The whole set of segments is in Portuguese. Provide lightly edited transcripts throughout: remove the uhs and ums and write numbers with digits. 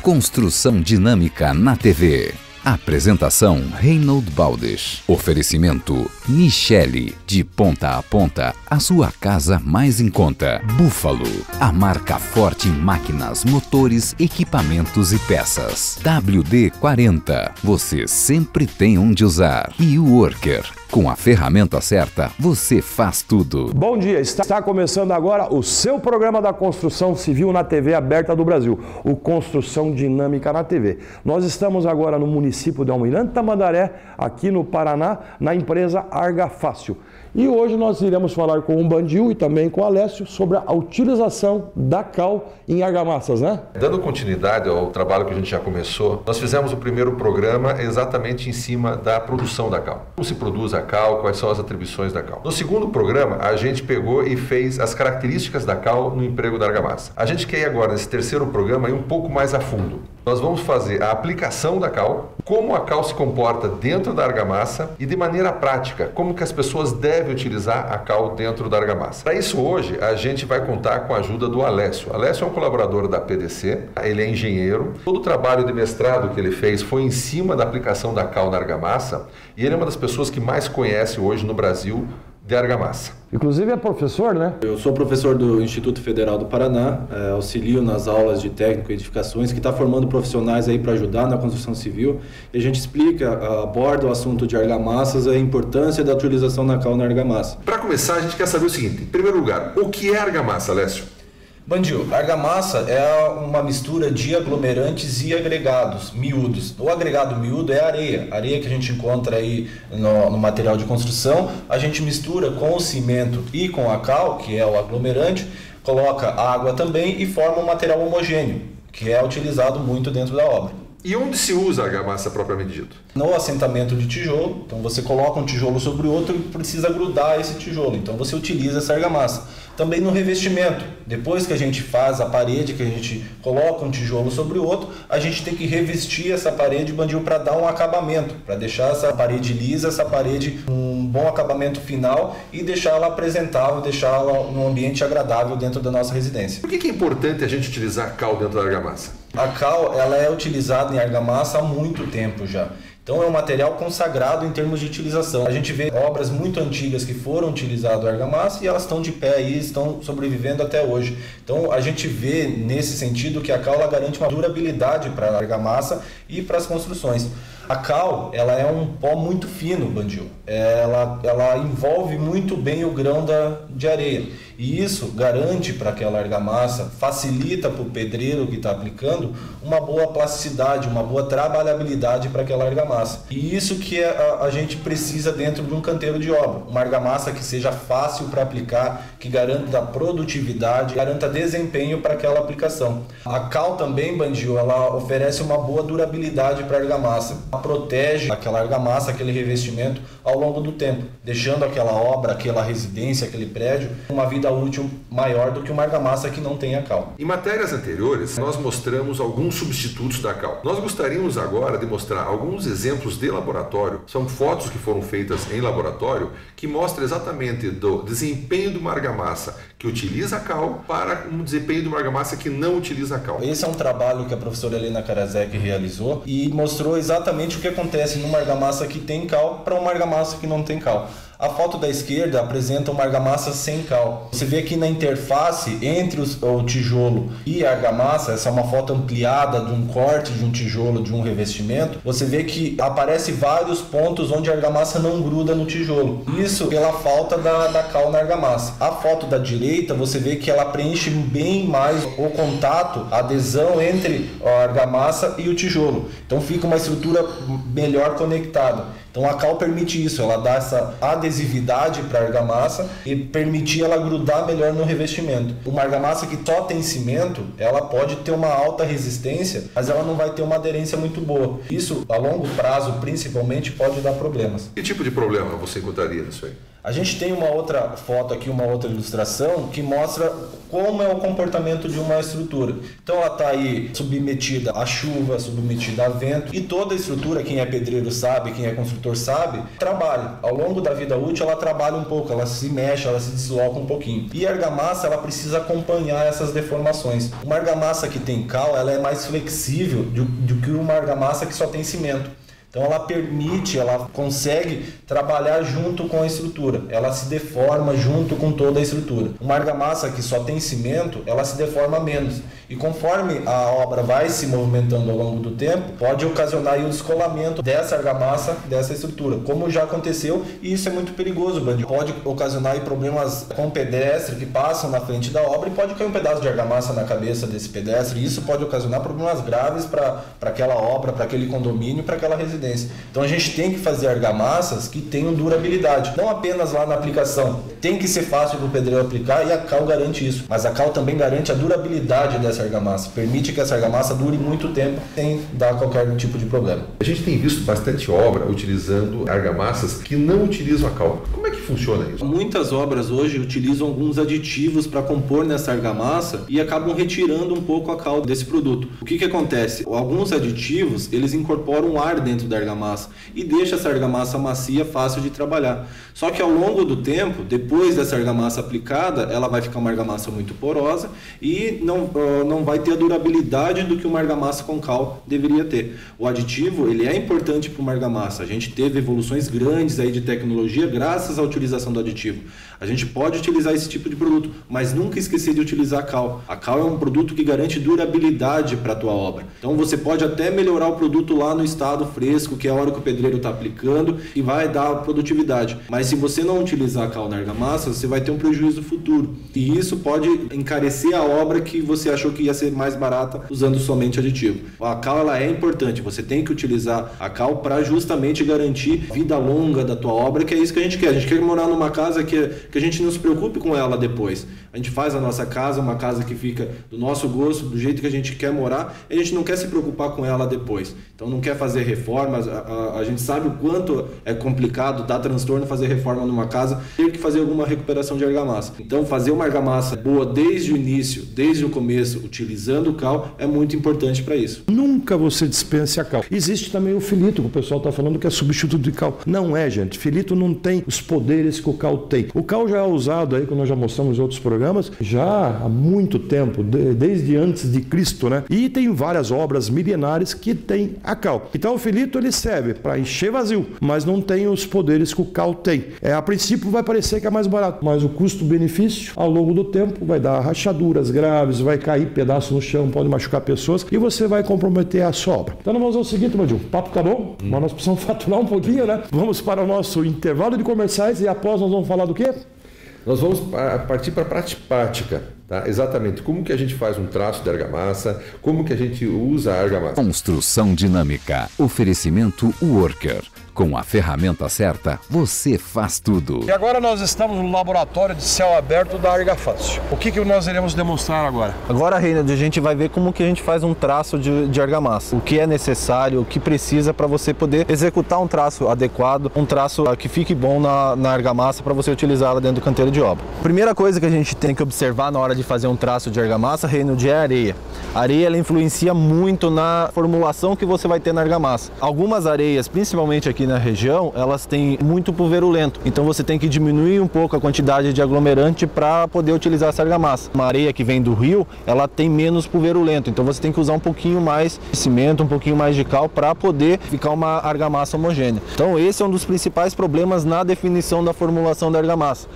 Construção dinâmica na TV. Apresentação Reinhold Baldes. Oferecimento Michele. De ponta a ponta, a sua casa mais em conta. Búfalo, a marca forte em máquinas, motores, equipamentos e peças. WD-40, você sempre tem onde usar. E o Worker, com a ferramenta certa, você faz tudo. Bom dia, está começando agora o seu programa da construção civil na TV aberta do Brasil, o Construção Dinâmica na TV. Nós estamos agora no município de Almirante Tamandaré, aqui no Paraná, na empresa Argafácil. E hoje nós iremos falar com o Bandil e também com o Alessio sobre a utilização da cal em argamassas, né? Dando continuidade ao trabalho que a gente já começou, nós fizemos o primeiro programa exatamente em cima da produção da cal. Como se produz a cal, quais são as atribuições da cal. No segundo programa, a gente pegou e fez as características da cal no emprego da argamassa. A gente quer ir agora, nesse terceiro programa, ir um pouco mais a fundo. Nós vamos fazer a aplicação da cal, como a cal se comporta dentro da argamassa e de maneira prática, como que as pessoas devem utilizar a cal dentro da argamassa. Para isso hoje a gente vai contar com a ajuda do Alessio. O Alessio é um colaborador da PDC, ele é engenheiro. Todo o trabalho de mestrado que ele fez foi em cima da aplicação da cal na argamassa e ele é uma das pessoas que mais conhece hoje no Brasil de argamassa. Inclusive é professor, né? Eu sou professor do Instituto Federal do Paraná, auxilio nas aulas de técnico e edificações, que está formando profissionais aí para ajudar na construção civil. E a gente explica, aborda o assunto de argamassas, a importância da utilização da cal na argamassa. Para começar, a gente quer saber o seguinte: em primeiro lugar, o que é argamassa, Alessio? Bandil, argamassa é uma mistura de aglomerantes e agregados miúdos. O agregado miúdo é areia que a gente encontra aí no material de construção. A gente mistura com o cimento e com a cal, que é o aglomerante, coloca água também e forma um material homogêneo, que é utilizado muito dentro da obra. E onde se usa a argamassa propriamente dito? No assentamento de tijolo. Então você coloca um tijolo sobre o outro e precisa grudar esse tijolo. Então você utiliza essa argamassa. Também no revestimento. Depois que a gente faz a parede, que a gente coloca um tijolo sobre o outro, a gente tem que revestir essa parede, Bandil, para dar um acabamento, para deixar essa parede lisa, essa parede um bom acabamento final e deixá-la apresentável, deixá-la num ambiente agradável dentro da nossa residência. Por que é importante a gente utilizar a cal dentro da argamassa? A cal, ela é utilizada em argamassa há muito tempo já. Então é um material consagrado em termos de utilização. A gente vê obras muito antigas que foram utilizadas a argamassa e elas estão de pé aí, estão sobrevivendo até hoje. Então a gente vê nesse sentido que a cal ela garante uma durabilidade para a argamassa e para as construções. A cal, ela é um pó muito fino, Bandil. Ela envolve muito bem o grão de areia. E isso garante para aquela argamassa, facilita para o pedreiro que está aplicando uma boa plasticidade, uma boa trabalhabilidade para aquela argamassa. E isso que a gente precisa dentro de um canteiro de obra. Uma argamassa que seja fácil para aplicar, que garanta produtividade, garanta desempenho para aquela aplicação. A cal também, Bandil, ela oferece uma boa durabilidade para a argamassa. Ela protege aquela argamassa, aquele revestimento ao longo do tempo, deixando aquela obra, aquela residência, aquele prédio, uma vida útil maior do que uma argamassa que não tenha cal. Em matérias anteriores, nós mostramos alguns substitutos da cal. Nós gostaríamos agora de mostrar alguns exemplos de laboratório. São fotos que foram feitas em laboratório que mostram exatamente do desempenho de uma argamassa que utiliza a cal para um desempenho de uma argamassa que não utiliza a cal. Esse é um trabalho que a professora Helena Karaszek realizou e mostrou exatamente o que acontece numa argamassa que tem cal para uma argamassa que não tem cal. A foto da esquerda apresenta uma argamassa sem cal. Você vê aqui na interface entre o tijolo e a argamassa, essa é uma foto ampliada de um corte de um tijolo, de um revestimento. Você vê que aparece vários pontos onde a argamassa não gruda no tijolo. Isso pela falta da cal na argamassa. A foto da direita, você vê que ela preenche bem mais o contato, a adesão entre a argamassa e o tijolo. Então fica uma estrutura melhor conectada. Então a cal permite isso, ela dá essa adesividade para a argamassa e permitir ela grudar melhor no revestimento. Uma argamassa que só tem cimento, ela pode ter uma alta resistência, mas ela não vai ter uma aderência muito boa. Isso, a longo prazo, principalmente, pode dar problemas. Que tipo de problema você encontraria nisso aí? A gente tem uma outra foto aqui, uma outra ilustração que mostra como é o comportamento de uma estrutura. Então ela está aí submetida à chuva, submetida a vento, e toda a estrutura, quem é pedreiro sabe, quem é construtor sabe, trabalha. Ao longo da vida útil ela trabalha um pouco, ela se mexe, ela se desloca um pouquinho. E a argamassa ela precisa acompanhar essas deformações. Uma argamassa que tem cal, ela é mais flexível do que uma argamassa que só tem cimento. Então ela permite, ela consegue trabalhar junto com a estrutura, ela se deforma junto com toda a estrutura. Uma argamassa que só tem cimento, ela se deforma menos. E conforme a obra vai se movimentando ao longo do tempo, pode ocasionar aí o descolamento dessa argamassa, dessa estrutura, como já aconteceu, e isso é muito perigoso, Band. Pode ocasionar aí problemas com o pedestre que passam na frente da obra e pode cair um pedaço de argamassa na cabeça desse pedestre, e isso pode ocasionar problemas graves para aquela obra, para aquele condomínio, para aquela residência. Então a gente tem que fazer argamassas que tenham durabilidade, não apenas lá na aplicação. Tem que ser fácil para o pedreiro aplicar e a cal garante isso, mas a cal também garante a durabilidade dessa argamassa, permite que essa argamassa dure muito tempo sem dar qualquer tipo de problema. A gente tem visto bastante obra utilizando argamassas que não utilizam a cal. Como é que funciona isso? Muitas obras hoje utilizam alguns aditivos para compor nessa argamassa e acabam retirando um pouco a cal desse produto. O que acontece? Alguns aditivos, eles incorporam ar dentro da argamassa e deixa essa argamassa macia, fácil de trabalhar. Só que ao longo do tempo, depois dessa argamassa aplicada, ela vai ficar uma argamassa muito porosa e não vai ter a durabilidade do que uma argamassa com cal deveria ter. O aditivo, ele é importante para uma argamassa. A gente teve evoluções grandes aí de tecnologia graças à utilização do aditivo. A gente pode utilizar esse tipo de produto, mas nunca esquecer de utilizar a cal. A cal é um produto que garante durabilidade para a tua obra. Então você pode até melhorar o produto lá no estado fresco, que é a hora que o pedreiro está aplicando, e vai dar produtividade. Mas se você não utilizar a cal na argamassa, você vai ter um prejuízo futuro. E isso pode encarecer a obra que você achou que ia ser mais barata usando somente aditivo. A cal ela é importante, você tem que utilizar a cal para justamente garantir vida longa da tua obra, que é isso que a gente quer. A gente quer morar numa casa que a gente não se preocupe com ela depois. A gente faz a nossa casa, uma casa que fica do nosso gosto, do jeito que a gente quer morar, e a gente não quer se preocupar com ela depois. Então não quer fazer reformas, a gente sabe o quanto é complicado, dá transtorno fazer reforma numa casa, ter que fazer alguma recuperação de argamassa. Então fazer uma argamassa boa desde o início, desde o começo, utilizando o cal, é muito importante para isso. Nunca você dispense a cal. Existe também o filito, que o pessoal está falando que é substituto de cal. Não é, gente. Filito não tem os poderes que o cal tem. O cal já é usado aí, como nós já mostramos em outros programas, já há muito tempo, desde antes de Cristo, né? E tem várias obras milenares que tem a cal. Então o filito ele serve para encher vazio, mas não tem os poderes que o cal tem. A princípio vai parecer que é mais barato, mas o custo-benefício ao longo do tempo vai dar rachaduras graves, vai cair pedaço no chão, pode machucar pessoas e você vai comprometer a sua obra. Então nós vamos fazer o seguinte, Madil, o papo tá bom, mas nós precisamos faturar um pouquinho, né? Vamos para o nosso intervalo de comerciais e após nós vamos falar do quê? Nós vamos partir para a prática, tá? Exatamente como que a gente faz um traço de argamassa, como que a gente usa a argamassa. Construção dinâmica. Oferecimento Worker. Com a ferramenta certa, você faz tudo. E agora nós estamos no laboratório de céu aberto da Argafácil. O que nós iremos demonstrar agora? Agora, Reinaldo, a gente vai ver como que a gente faz um traço de argamassa. O que é necessário, o que precisa para você poder executar um traço adequado, um traço que fique bom na argamassa para você utilizá-la dentro do canteiro de obra. Primeira coisa que a gente tem que observar na hora de fazer um traço de argamassa, Reinaldo, é a areia. A areia ela influencia muito na formulação que você vai ter na argamassa. Algumas areias, principalmente aqui na região, elas têm muito pulverulento, então você tem que diminuir um pouco a quantidade de aglomerante para poder utilizar essa argamassa. Uma areia que vem do rio, ela tem menos pulverulento, então você tem que usar um pouquinho mais de cimento, um pouquinho mais de cal para poder ficar uma argamassa homogênea. Então esse é um dos principais problemas na definição da formulação da argamassa.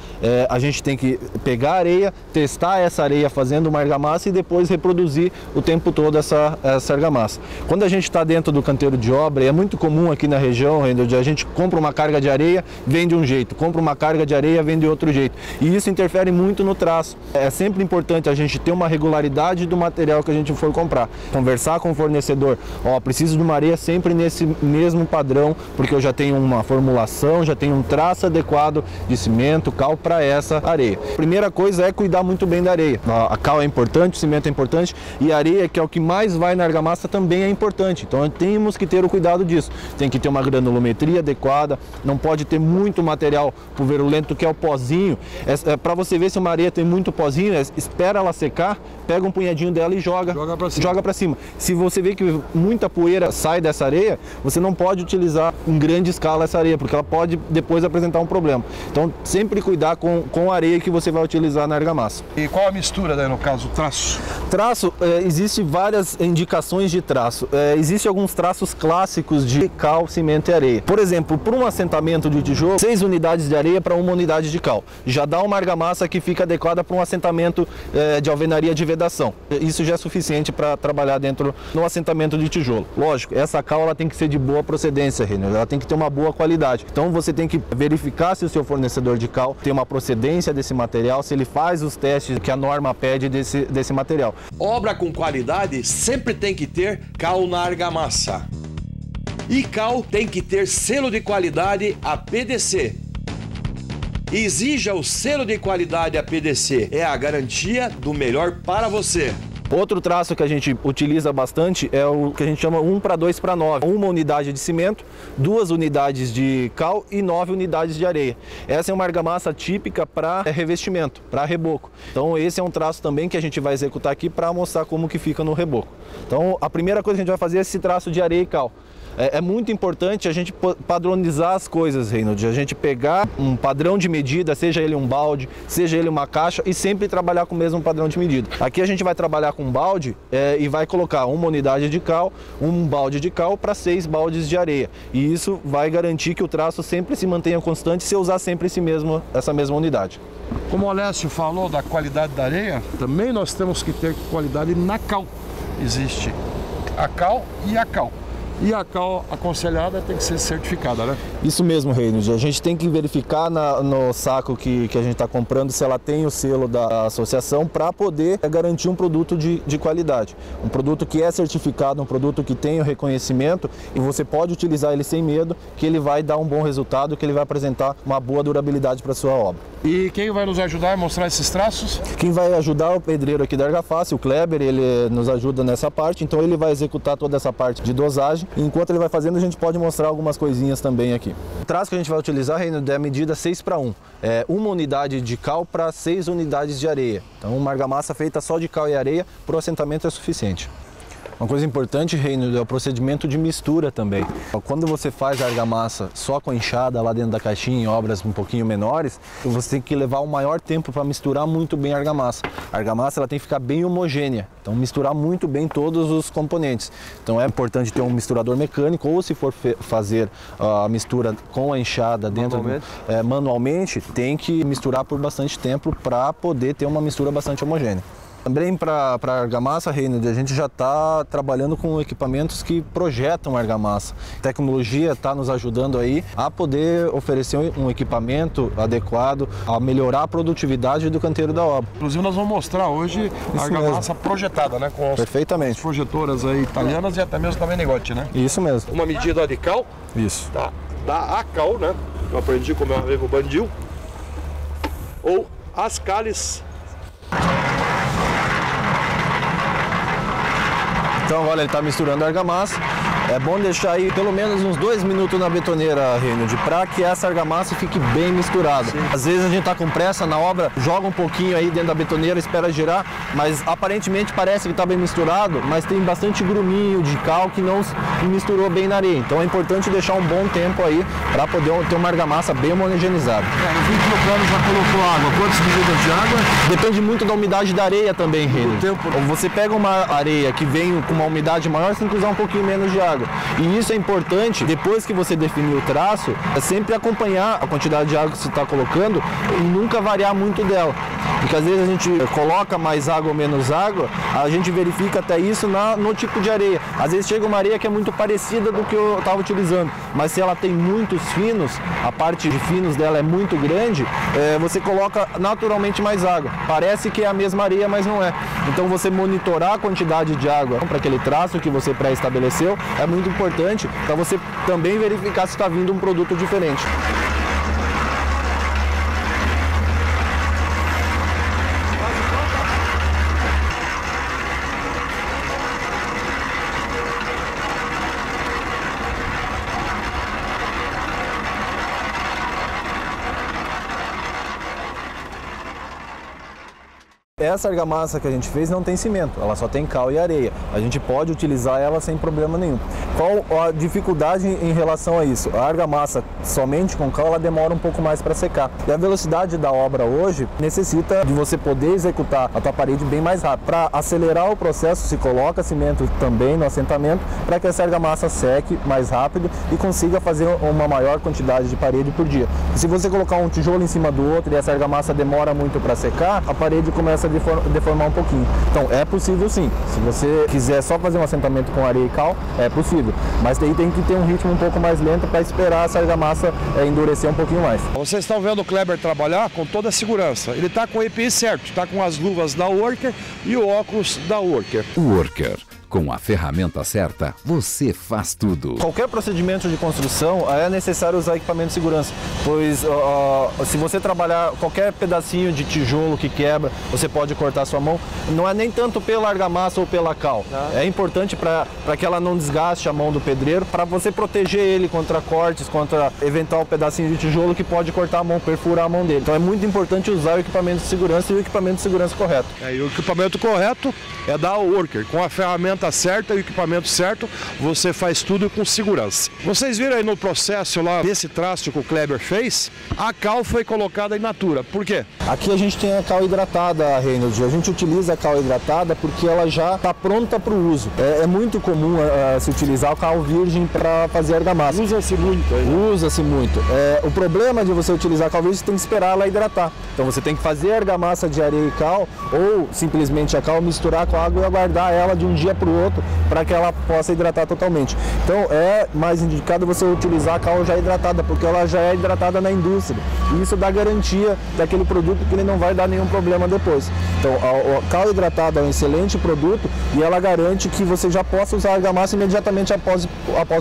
A gente tem que pegar a areia, testar essa areia fazendo uma argamassa e depois reproduzir o tempo todo essa argamassa. Quando a gente está dentro do canteiro de obra, é muito comum aqui na região, a gente compra uma carga de areia, vem de um jeito, compra uma carga de areia, vem de outro jeito. E isso interfere muito no traço. É sempre importante a gente ter uma regularidade do material que a gente for comprar. Conversar com o fornecedor, preciso de uma areia sempre nesse mesmo padrão, porque eu já tenho uma formulação, já tenho um traço adequado de cimento, cal para essa areia. Primeira coisa é cuidar muito bem da areia. A cal é importante, o cimento é importante e a areia, que é o que mais vai na argamassa, também é importante. Então temos que ter o cuidado disso. Tem que ter uma granulometria geometria adequada, não pode ter muito material pulverulento, que é o pozinho. Para você ver se uma areia tem muito pozinho, espera ela secar, pega um punhadinho dela e joga para cima. Se você vê que muita poeira sai dessa areia, você não pode utilizar em grande escala essa areia, porque ela pode depois apresentar um problema. Então, sempre cuidar com a areia que você vai utilizar na argamassa. E qual a mistura, né, no caso, o traço? Traço, existe várias indicações de traço. Existem alguns traços clássicos de cal, cimento e areia. Por exemplo, para um assentamento de tijolo, 6 unidades de areia para 1 unidade de cal. Já dá uma argamassa que fica adequada para um assentamento de alvenaria de vedação. Isso já é suficiente para trabalhar dentro no assentamento de tijolo. Lógico, essa cal ela tem que ser de boa procedência, Renner. Ela tem que ter uma boa qualidade. Então você tem que verificar se o seu fornecedor de cal tem uma procedência desse material, se ele faz os testes que a norma pede desse material. Obra com qualidade sempre tem que ter cal na argamassa. E cal tem que ter selo de qualidade APDC. Exija o selo de qualidade APDC. É a garantia do melhor para você. Outro traço que a gente utiliza bastante é o que a gente chama 1:2:9. 1 unidade de cimento, 2 unidades de cal e 9 unidades de areia. Essa é uma argamassa típica para revestimento, para reboco. Então esse é um traço também que a gente vai executar aqui para mostrar como que fica no reboco. Então a primeira coisa que a gente vai fazer é esse traço de areia e cal. É muito importante a gente padronizar as coisas, Reinhold. A gente pegar um padrão de medida, seja ele um balde, seja ele uma caixa, e sempre trabalhar com o mesmo padrão de medida. Aqui a gente vai trabalhar com um balde e vai colocar 1 unidade de cal, um balde de cal para 6 baldes de areia. E isso vai garantir que o traço sempre se mantenha constante se eu usar sempre essa mesma unidade. Como o Alessio falou da qualidade da areia, também nós temos que ter qualidade na cal. Existe a cal e a cal. E a cal aconselhada tem que ser certificada, né? Isso mesmo, Reinhold. A gente tem que verificar no saco que a gente está comprando se ela tem o selo da associação para poder garantir um produto de qualidade. Um produto que é certificado, um produto que tem o reconhecimento, e você pode utilizar ele sem medo, que ele vai dar um bom resultado, que ele vai apresentar uma boa durabilidade para a sua obra. E quem vai nos ajudar a mostrar esses traços? Quem vai ajudar é o pedreiro aqui da Argafácil, o Kleber, ele nos ajuda nessa parte, então ele vai executar toda essa parte de dosagem. Enquanto ele vai fazendo, a gente pode mostrar algumas coisinhas também aqui. O traço que a gente vai utilizar, Reinhold, é a medida 6:1. É 1 unidade de cal para 6 unidades de areia. Então uma argamassa feita só de cal e areia para o assentamento é suficiente. Uma coisa importante, Reinhold, é o procedimento de mistura também. Quando você faz a argamassa só com enxada lá dentro da caixinha, em obras um pouquinho menores, você tem que levar um maior tempo para misturar muito bem a argamassa. A argamassa ela tem que ficar bem homogênea, então misturar muito bem todos os componentes. Então é importante ter um misturador mecânico, ou se for fazer a mistura com a enxada dentro manualmente, tem que misturar por bastante tempo para poder ter uma mistura bastante homogênea. Também para a argamassa, Reinhold, a gente já está trabalhando com equipamentos que projetam argamassa. A tecnologia está nos ajudando aí a poder oferecer um equipamento adequado, a melhorar a produtividade do canteiro da obra. Inclusive nós vamos mostrar hoje a argamassa projetada, né? Com Perfeitamente. As projetoras aí italianas e até mesmo também Negotti, né? Isso mesmo. Uma medida de cal. Isso. Tá. Da ACAL, né? Eu aprendi com o meu amigo Bandil. Ou as cales. Então agora ele está misturando a argamassa. É bom deixar aí pelo menos uns 2 minutos na betoneira, Reinhold, para que essa argamassa fique bem misturada. Sim. Às vezes a gente está com pressa na obra, joga um pouquinho aí dentro da betoneira, espera girar, mas aparentemente parece que está bem misturado, mas tem bastante gruminho de cal que não misturou bem na areia. Então é importante deixar um bom tempo aí para poder ter uma argamassa bem homogeneizada. No vídeo o plano já colocou água. Quantas medidas de água? Depende muito da umidade da areia também, Reinhold. Você pega uma areia que vem com uma umidade maior, você tem que usar um pouquinho menos de água. E isso é importante, depois que você definir o traço, é sempre acompanhar a quantidade de água que você está colocando e nunca variar muito dela. Porque às vezes a gente coloca mais água ou menos água, a gente verifica até isso no tipo de areia. Às vezes chega uma areia que é muito parecida do que eu estava utilizando, mas se ela tem muitos finos, a parte de finos dela é muito grande, você coloca naturalmente mais água. Parece que é a mesma areia, mas não é. Então você monitorar a quantidade de água para aquele traço que você pré-estabeleceu é muito importante para você também verificar se está vindo um produto diferente. essa argamassa que a gente fez não tem cimento, ela só tem cal e areia. A gente pode utilizar ela sem problema nenhum. Qual a dificuldade em relação a isso? A argamassa somente com cal, ela demora um pouco mais para secar. E a velocidade da obra hoje necessita de você poder executar a tua parede bem mais rápido. Para acelerar o processo, se coloca cimento também no assentamento para que essa argamassa seque mais rápido e consiga fazer uma maior quantidade de parede por dia. E se você colocar um tijolo em cima do outro e essa argamassa demora muito para secar, a parede começa a deformar um pouquinho. Então é possível sim. Se você quiser só fazer um assentamento com areia e cal, é possível. Mas daí tem que ter um ritmo um pouco mais lento para esperar essa argamassa endurecer um pouquinho mais. Vocês estão vendo o Kleber trabalhar com toda a segurança. Ele está com o EPI certo, está com as luvas da Worker e o óculos da Worker. Worker. Com a ferramenta certa, você faz tudo. Qualquer procedimento de construção é necessário usar equipamento de segurança, pois se você trabalhar qualquer pedacinho de tijolo que quebra, você pode cortar sua mão. Não é nem tanto pela argamassa ou pela cal. É importante para que ela não desgaste a mão do pedreiro, para você proteger ele contra cortes, contra eventual pedacinho de tijolo que pode cortar a mão, perfurar a mão dele. Então é muito importante usar o equipamento de segurança e o equipamento de segurança correto. E o equipamento correto é da Worker. Com a ferramenta certa e o equipamento certo, você faz tudo com segurança. Vocês viram aí no processo lá desse traste que o Kleber fez, a cal foi colocada in natura. Por quê? Aqui a gente tem a cal hidratada, Reynolds. A gente utiliza a cal hidratada porque ela já está pronta para o uso. É muito comum se utilizar a cal virgem para fazer argamassa. Usa-se muito. Usa-se muito. O problema de você utilizar a cal virgem, você tem que esperar ela hidratar. Então você tem que fazer a argamassa de areia e cal ou simplesmente a cal, misturar com a água e aguardar ela de um dia para o outro para que ela possa hidratar totalmente. Então é mais indicado você utilizar a cal já hidratada, porque ela já é hidratada na indústria. E isso dá garantia daquele produto que ele não vai dar nenhum problema depois. Então a cal hidratada é um excelente produto e ela garante que você já possa usar a argamassa imediatamente após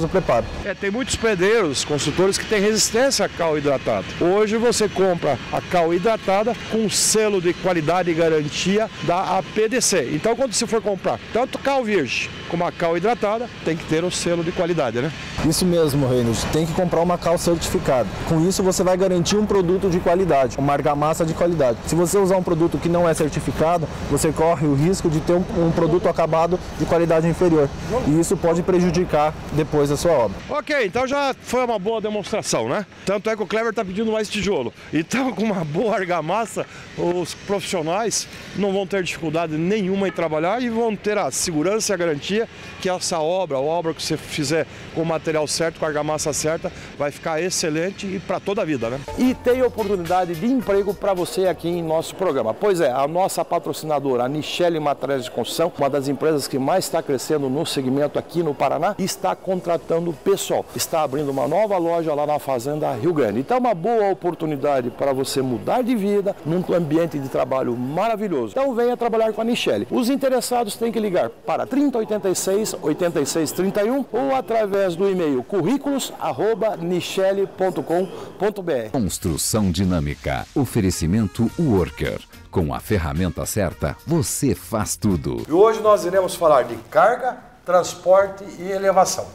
o preparo. Tem muitos pedreiros, construtores que têm resistência à cal hidratada. Hoje você compra a cal hidratada com selo de qualidade e garantia da APDC. Então quando você for comprar tanto cal virgem como a cal hidratada, tem que ter o selo de qualidade, né? Isso mesmo, Reynolds. Tem que comprar uma cal certificada. Com isso você vai garantir um produto de qualidade, uma argamassa de qualidade. Se você usar um produto que não é certificado, você corre o risco de ter um produto acabado de qualidade inferior. E isso pode prejudicar depois a sua obra. Ok, então já foi uma boa demonstração, né? Tanto é que o Kleber está pedindo mais tijolo. Então, com uma boa argamassa, os profissionais não vão ter dificuldade nenhuma em trabalhar e vão ter a segurança e a garantia que essa obra, a obra que você fizer com o material certo, com a argamassa certa, vai ficar excelente e para toda a vida, né? E tem oportunidade de emprego para você aqui em nosso programa. Pois é, a nossa patrocinadora, a Nichelle Materiais de Construção, uma das empresas que mais está crescendo no segmento aqui no Paraná, está contratando pessoal. Está abrindo uma nova loja lá na Fazenda Rio Grande. Então, uma boa oportunidade para você mudar de vida num ambiente de trabalho maravilhoso. Então, venha trabalhar com a Nichelle. Os interessados têm que ligar para 3086-8631 ou através do e-mail currículos@nichelle.com.br. Construção dinâmica. Oferecimento Worker. Com a ferramenta certa, você faz tudo. E hoje nós iremos falar de carga, transporte e elevação.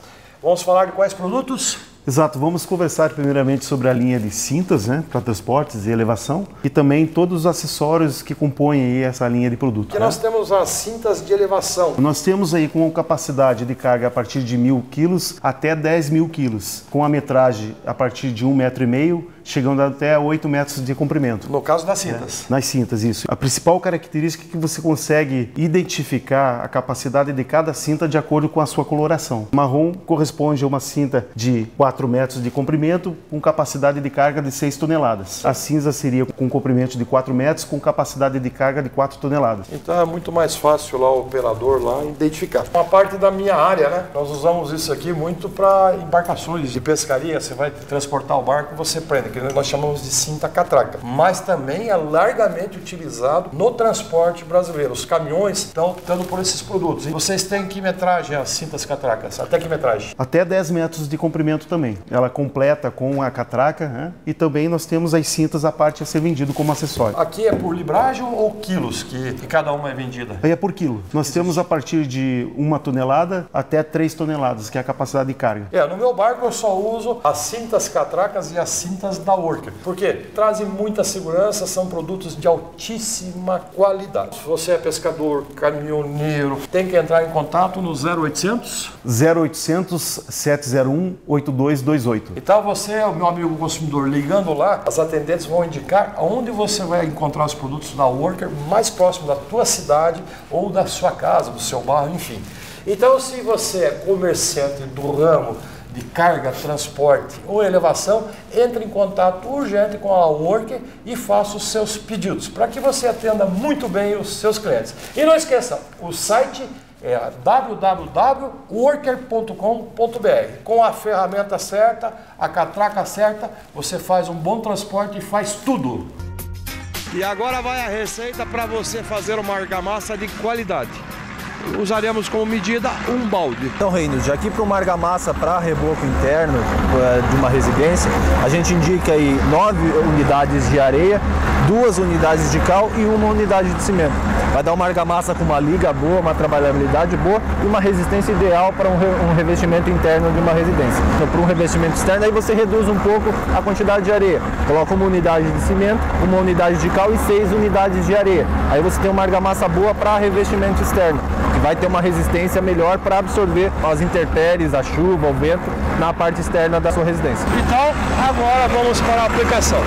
Vamos falar de quais produtos? Exato, vamos conversar primeiramente sobre a linha de cintas, né, para transportes e elevação e também todos os acessórios que compõem aí essa linha de produto. Porque nós temos as cintas de elevação. Nós temos aí com capacidade de carga a partir de 1.000 quilos até 10.000 quilos, com a metragem a partir de 1,5 m, chegando até 8 metros de comprimento. No caso das cintas. Nas cintas, isso. A principal característica é que você consegue identificar a capacidade de cada cinta de acordo com a sua coloração. O marrom corresponde a uma cinta de 4 metros de comprimento com capacidade de carga de 6 toneladas. A cinza seria com comprimento de 4 metros com capacidade de carga de 4 toneladas. Então é muito mais fácil lá o operador lá identificar. Uma parte da minha área, né? Nós usamos isso aqui muito para embarcações de pescaria. Você vai transportar o barco, você prende, que nós chamamos de cinta catraca. Mas também é largamente utilizado no transporte brasileiro. Os caminhões estão optando por esses produtos. E vocês têm que metragem as cintas catracas? Até que metragem? Até 10 metros de comprimento também. Ela completa com a catraca, né? E também nós temos as cintas à parte a ser vendido como acessório. Aqui é por libragem ou quilos que cada uma é vendida? Aí é por quilo. Nós temos a partir de 1 tonelada até 3 toneladas, que é a capacidade de carga. No meu barco eu só uso as cintas catracas e as cintas da Worker. Por quê? Trazem muita segurança, são produtos de altíssima qualidade. Se você é pescador, caminhoneiro, tem que entrar em contato no 0800 701 8228. Então você, o meu amigo consumidor, ligando lá, as atendentes vão indicar onde você vai encontrar os produtos da Worker mais próximo da tua cidade ou da sua casa, do seu bairro, enfim. Então, se você é comerciante do ramo de carga, transporte ou elevação, entre em contato urgente com a Worker e faça os seus pedidos, para que você atenda muito bem os seus clientes. E não esqueça, o site é www.worker.com.br. Com a ferramenta certa, a catraca certa, você faz um bom transporte e faz tudo. E agora vai a receita para você fazer uma argamassa de qualidade. Usaremos como medida um balde. Então, Reynolds, aqui para uma argamassa para reboco interno de uma residência, a gente indica aí 9 unidades de areia, 2 unidades de cal e 1 unidade de cimento. Vai dar uma argamassa com uma liga boa, uma trabalhabilidade boa e uma resistência ideal para um revestimento interno de uma residência. Então, para um revestimento externo, aí você reduz um pouco a quantidade de areia. Coloca 1 unidade de cimento, 1 unidade de cal e 6 unidades de areia. Aí você tem uma argamassa boa para revestimento externo, que vai ter uma resistência melhor para absorver as intempéries, a chuva, o vento na parte externa da sua residência. Então, agora vamos para a aplicação.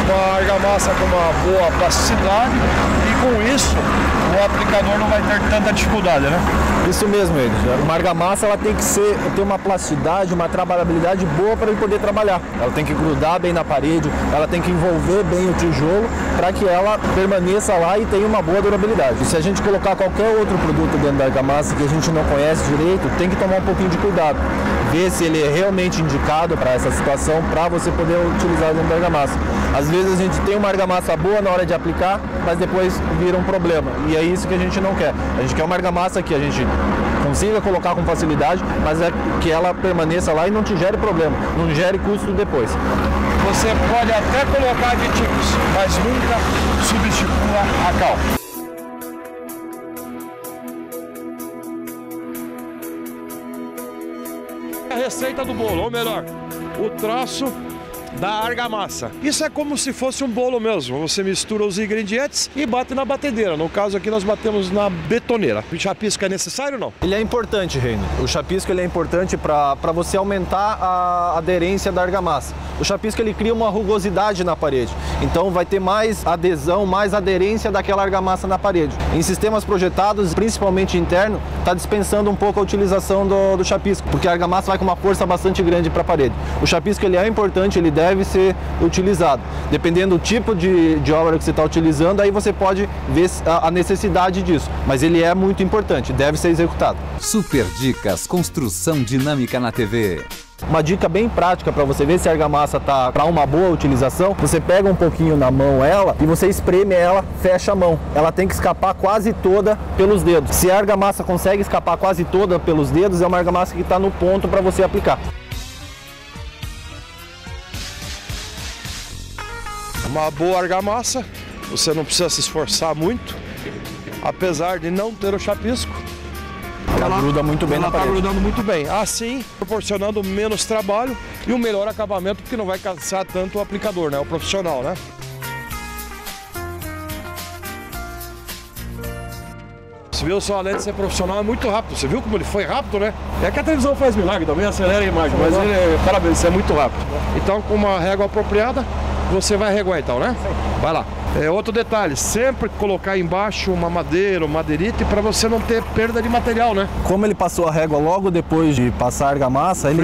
Uma argamassa com uma boa plasticidade e com isso o aplicador não vai ter tanta dificuldade, né? Isso mesmo, Edson. Uma argamassa ela tem que ter uma plasticidade, uma trabalhabilidade boa para ele poder trabalhar. Ela tem que grudar bem na parede, ela tem que envolver bem o tijolo para que ela permaneça lá e tenha uma boa durabilidade. E se a gente colocar qualquer outro produto dentro da argamassa que a gente não conhece direito, tem que tomar um pouquinho de cuidado. Ver se ele é realmente indicado para essa situação, para você poder utilizar dentro da argamassa. Às vezes a gente tem uma argamassa boa na hora de aplicar, mas depois vira um problema. E é isso que a gente não quer. A gente quer uma argamassa que a gente consiga colocar com facilidade, mas é que ela permaneça lá e não te gere problema, não gere custo depois. Você pode até colocar aditivos, mas nunca substitua a cal. A receita do bolo, ou melhor, o traço da argamassa. Isso é como se fosse um bolo mesmo. Você mistura os ingredientes e bate na batedeira. No caso aqui nós batemos na betoneira. O chapisco é necessário ou não? Ele é importante, Reino. O chapisco ele é importante para você aumentar a aderência da argamassa. O chapisco ele cria uma rugosidade na parede. Então vai ter mais adesão, mais aderência daquela argamassa na parede. Em sistemas projetados, principalmente interno, está dispensando um pouco a utilização do chapisco, porque a argamassa vai com uma força bastante grande para a parede. O chapisco ele é importante, ele deve ser utilizado. Dependendo do tipo de obra que você está utilizando, aí você pode ver a necessidade disso. Mas ele é muito importante, deve ser executado. Super Dicas Construção Dinâmica na TV. Uma dica bem prática para você ver se a argamassa está para uma boa utilização, você pega um pouquinho na mão ela e você espreme ela, fecha a mão. Ela tem que escapar quase toda pelos dedos. Se a argamassa consegue escapar quase toda pelos dedos, é uma argamassa que está no ponto para você aplicar. Uma boa argamassa, você não precisa se esforçar muito, apesar de não ter o chapisco. Ela gruda muito bem na parede. Ela está grudando muito bem, assim proporcionando menos trabalho e um melhor acabamento, porque não vai cansar tanto o aplicador, né? O profissional, né? Você viu só, além de ser profissional, é muito rápido. Você viu como ele foi rápido, né? É que a televisão faz milagre também, acelera a imagem, mas ele, parabéns, isso é muito rápido. Então, com uma régua apropriada, você vai reguar então, né? Vai lá. Outro detalhe, sempre colocar embaixo uma madeira, um madeirite, para você não ter perda de material, né? Como ele passou a régua logo depois de passar a argamassa, ele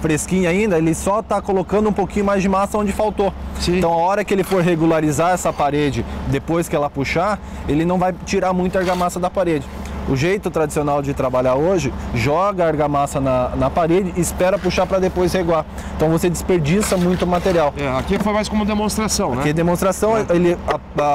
fresquinha ainda, ele só está colocando um pouquinho mais de massa onde faltou. Sim. Então a hora que ele for regularizar essa parede, depois que ela puxar, ele não vai tirar muita argamassa da parede. O jeito tradicional de trabalhar hoje, joga a argamassa na parede e espera puxar para depois reguar. Então você desperdiça muito material. Aqui foi mais como demonstração, né? Aqui é demonstração, ele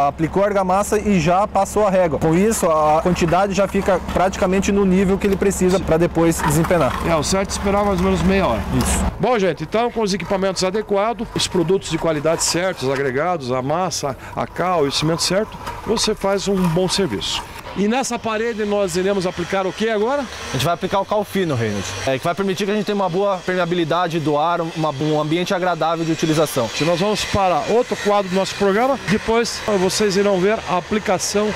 aplicou a argamassa e já passou a régua. Com isso, a quantidade já fica praticamente no nível que ele precisa para depois desempenar. O certo é esperar mais ou menos meia hora. Isso. Bom, gente, então com os equipamentos adequados, os produtos de qualidade certos, agregados, a massa, a cal e o cimento certo, você faz um bom serviço. E nessa parede nós iremos aplicar o que agora? A gente vai aplicar o cal fino, Reinhold, que vai permitir que a gente tenha uma boa permeabilidade do ar, um ambiente agradável de utilização. Nós vamos para outro quadro do nosso programa, depois vocês irão ver a aplicação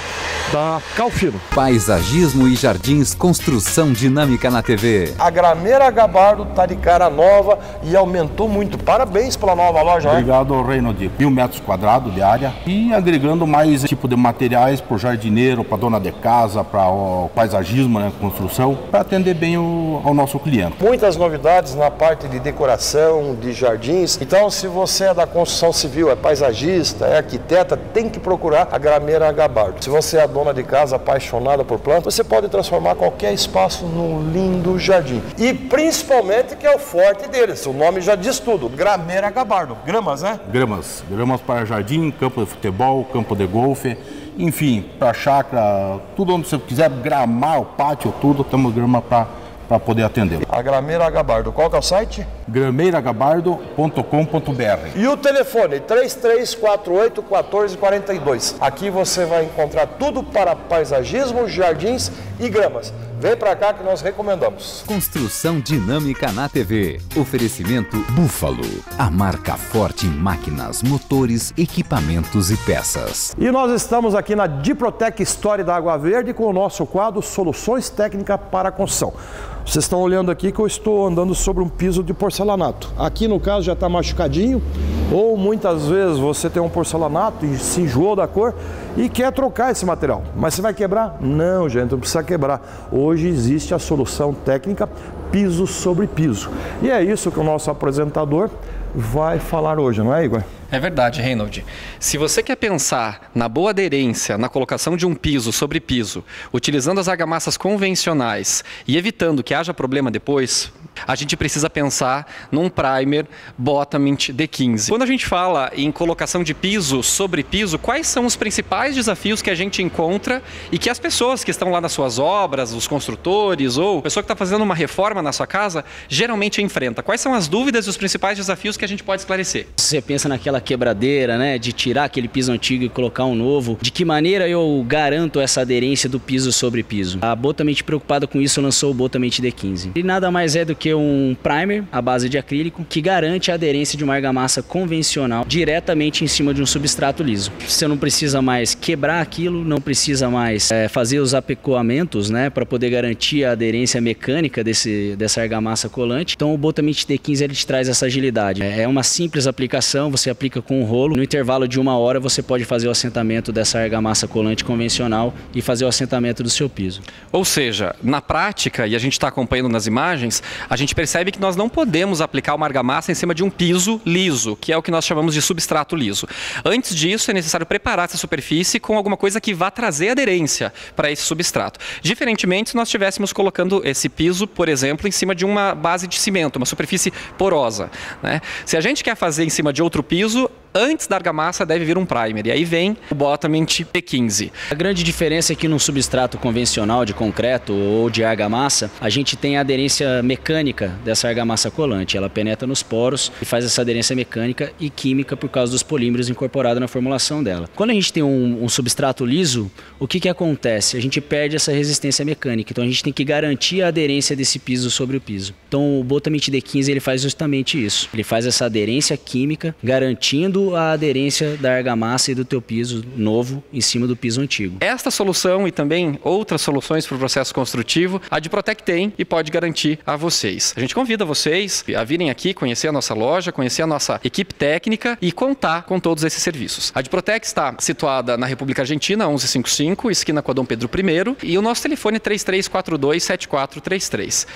da cal fino. Paisagismo e Jardins Construção Dinâmica na TV. A Grameira Gabardo está de cara nova e aumentou muito. Parabéns pela nova loja. Obrigado, Reinhold. 1.000 metros quadrados de área e agregando mais tipo de materiais para o jardineiro, para dona de casa, para o paisagismo, né, construção, para atender bem ao nosso cliente. Muitas novidades na parte de decoração, de jardins. Então, se você é da construção civil, é paisagista, é arquiteta, tem que procurar a Grameira Gabardo. Se você é dona de casa apaixonada por plantas, você pode transformar qualquer espaço num lindo jardim. E principalmente que é o forte deles, o nome já diz tudo, Grameira Gabardo. Gramas, né? Gramas para jardim, campo de futebol, campo de golfe, enfim, para chácara, tudo onde você quiser gramar, o pátio, tudo, temos grama para poder atender. A Grameira Gabardo, qual que é o site? grameiragabardo.com.br. E o telefone 3348-1442. Aqui você vai encontrar tudo para paisagismo, jardins e gramas. Vem pra cá que nós recomendamos. Construção Dinâmica na TV. Oferecimento Búfalo. A marca forte em máquinas, motores, equipamentos e peças. E nós estamos aqui na Diprotec História da Água Verde com o nosso quadro Soluções Técnicas para a Construção. Vocês estão olhando aqui que eu estou andando sobre um piso de porcelanato. Aqui no caso já está machucadinho, ou muitas vezes você tem um porcelanato e se enjoou da cor e quer trocar esse material. Mas você vai quebrar? Não, gente, não precisa quebrar. Hoje existe a solução técnica piso sobre piso. E é isso que o nosso apresentador vai falar hoje, não é, Igor? É verdade, Reinhold. Se você quer pensar na boa aderência, na colocação de um piso sobre piso, utilizando as argamassas convencionais e evitando que haja problema depois, a gente precisa pensar num primer Bottomint D15. Quando a gente fala em colocação de piso sobre piso, quais são os principais desafios que a gente encontra e que as pessoas que estão lá nas suas obras, os construtores ou a pessoa que está fazendo uma reforma na sua casa, geralmente enfrenta? Quais são as dúvidas e os principais desafios que a gente pode esclarecer? Você pensa naquela quebradeira, né, de tirar aquele piso antigo e colocar um novo. De que maneira eu garanto essa aderência do piso sobre piso? A Bottomint, preocupada com isso, lançou o Bottomint D15. Ele nada mais é do que um primer à base de acrílico que garante a aderência de uma argamassa convencional diretamente em cima de um substrato liso. Você não precisa mais quebrar aquilo, não precisa mais fazer os apecoamentos, né, para poder garantir a aderência mecânica dessa argamassa colante. Então o Bottomint D15 ele te traz essa agilidade. É uma simples aplicação, você aplica com um rolo, no intervalo de 1 hora você pode fazer o assentamento dessa argamassa colante convencional e fazer o assentamento do seu piso. Ou seja, na prática, e a gente está acompanhando nas imagens, a gente percebe que nós não podemos aplicar uma argamassa em cima de um piso liso, que é o que nós chamamos de substrato liso. Antes disso, é necessário preparar essa superfície com alguma coisa que vá trazer aderência para esse substrato. Diferentemente, se nós estivéssemos colocando esse piso, por exemplo, em cima de uma base de cimento, uma superfície porosa, né? Se a gente quer fazer em cima de outro piso, antes da argamassa deve vir um primer, e aí vem o Bottomint D15. A grande diferença é que num substrato convencional de concreto ou de argamassa, a gente tem a aderência mecânica dessa argamassa colante. Ela penetra nos poros e faz essa aderência mecânica e química por causa dos polímeros incorporados na formulação dela. Quando a gente tem um substrato liso, o que acontece? A gente perde essa resistência mecânica, então a gente tem que garantir a aderência desse piso sobre o piso. Então o Bottomint D15 ele faz justamente isso. Ele faz essa aderência química, garantindo a aderência da argamassa e do teu piso novo em cima do piso antigo. Esta solução e também outras soluções para o processo construtivo, a Diprotec tem e pode garantir a vocês. A gente convida vocês a virem aqui conhecer a nossa loja, conhecer a nossa equipe técnica e contar com todos esses serviços. A Diprotec está situada na República Argentina, 1155, esquina com a Dom Pedro I, e o nosso telefone é 3342-7433.